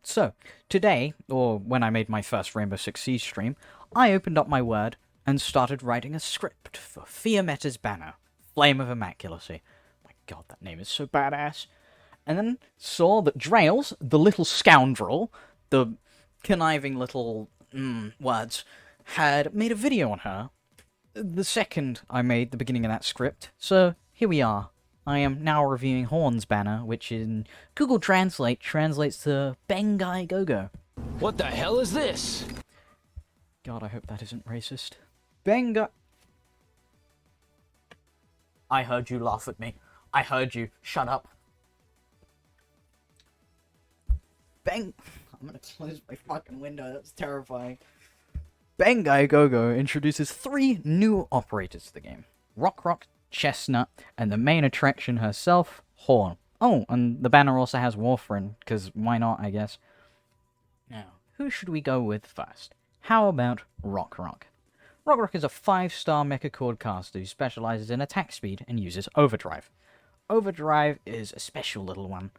So, today, or when I made my first Rainbow Six Siege stream, I opened up my Word and started writing a script for Fiametta's banner, Flame of Immaculacy. My god, that name is so badass. And then saw that Drails, the little scoundrel, the conniving little words, had made a video on her. The second I made the beginning of that script, so here we are. I am now reviewing Horn's banner, which in Google Translate translates to Bengai Gogo. What the hell is this? God, I hope that isn't racist. Bengai... I heard you laugh at me. I heard you. Shut up. I'm gonna close my fucking window, that's terrifying. Bengai Gogo introduces 3 new operators to the game. Rock, Chestnut, and the main attraction herself, Horn. Oh, and the banner also has Warfarin, because why not, I guess. Now, who should we go with first? How about Rock? Rock is a 5-star mecha cord caster who specializes in attack speed and uses Overdrive. Overdrive is a special little one.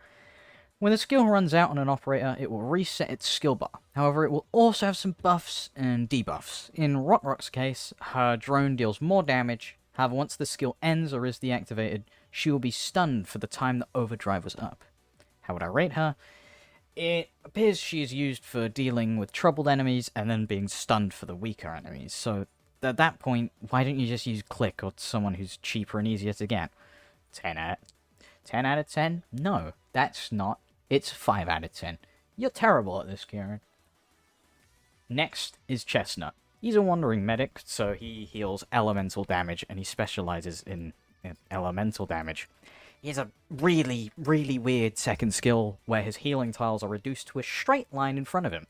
When the skill runs out on an operator, it will reset its skill bar. However, it will also have some buffs and debuffs. In Rock's case, her drone deals more damage. However, once the skill ends or is deactivated, she will be stunned for the time that Overdrive was up. How would I rate her? It appears she is used for dealing with troubled enemies and then being stunned for the weaker enemies. So, at that point, why don't you just use Click or someone who's cheaper and easier to get? 10 out of 10? No, that's not. It's 5 out of 10. You're terrible at this, Kieran. Next is Chestnut. He's a wandering medic, so he heals elemental damage, and he specializes in elemental damage. He has a really, really weird second skill where his healing tiles are reduced to a straight line in front of him.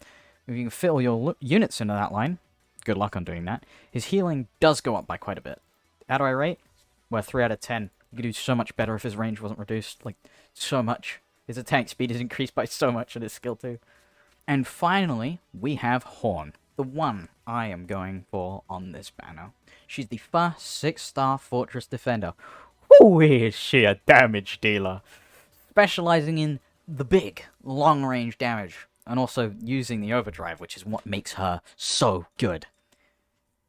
If you can fill your units into that line, good luck on doing that, his healing does go up by quite a bit. How do I rate? Well, 3 out of 10. You could do so much better if his range wasn't reduced. Like, so much. His attack speed is increased by so much in his skill too. And finally, we have Horn, the one I am going for on this banner. She's the first 6-star Fortress Defender. Whoo, is she a damage dealer! Specializing in the big, long-range damage, and also using the Overdrive, which is what makes her so good.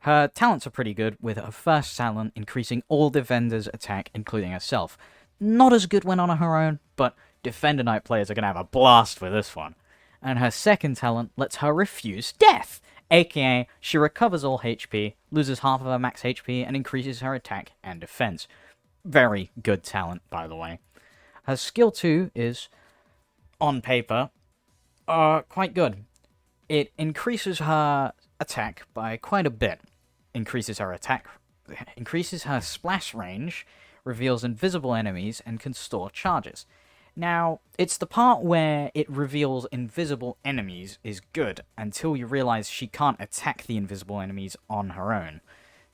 Her talents are pretty good, with her first talent increasing all defenders' attack, including herself. Not as good when on her own, but Defender Knight players are going to have a blast with this one. And her second talent lets her refuse death, aka she recovers all HP, loses half of her max HP, and increases her attack and defense. Very good talent, by the way. Her skill 2 is, on paper, quite good. It increases her attack by quite a bit. Increases her splash range, reveals invisible enemies, and can store charges. Now, it's the part where it reveals invisible enemies is good, until you realize she can't attack the invisible enemies on her own.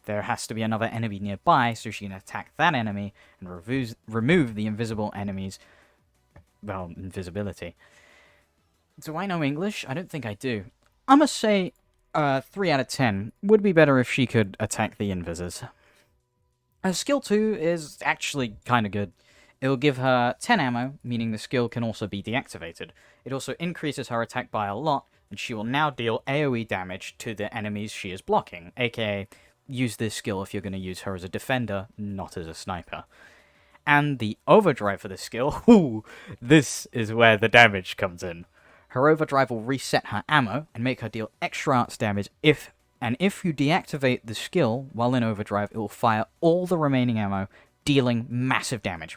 There has to be another enemy nearby so she can attack that enemy and remove the invisible enemies, well, invisibility. Do I know English? I don't think I do. I must say, 3 out of 10 would be better if she could attack the invisors. Her skill 2 is actually kind of good. It will give her 10 ammo, meaning the skill can also be deactivated. It also increases her attack by a lot, and she will now deal AoE damage to the enemies she is blocking, aka use this skill if you're going to use her as a defender, not as a sniper. And the Overdrive for this skill, ooh, this is where the damage comes in. Her Overdrive will reset her ammo and make her deal extra arts damage if you deactivate the skill while in Overdrive, it will fire all the remaining ammo, dealing massive damage.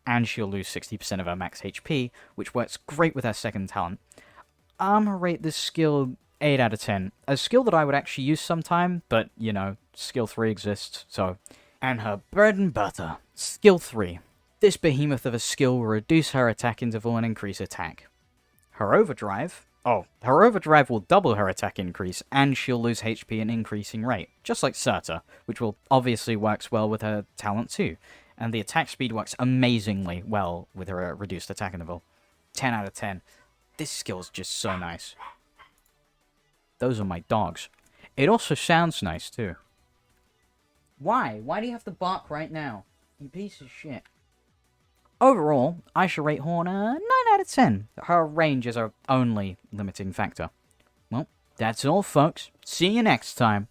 And she'll lose 60% of her max HP, which works great with her second talent. I'm gonna rate this skill 8 out of 10. A skill that I would actually use sometime, but, you know, skill 3 exists, so... And her bread and butter, skill 3. This behemoth of a skill will reduce her attack interval and increase attack. Her Overdrive... her Overdrive will double her attack increase, and she'll lose HP an increasing rate, just like Surta, which will obviously works well with her talent too. And the attack speed works amazingly well with her reduced attack interval. 10 out of 10. This skill's just so nice. Those are my dogs. It also sounds nice, too. Why? Why do you have to bark right now? You piece of shit. Overall, I should rate Horn a 9 out of 10. Her range is her only limiting factor. Well, that's all, folks. See you next time.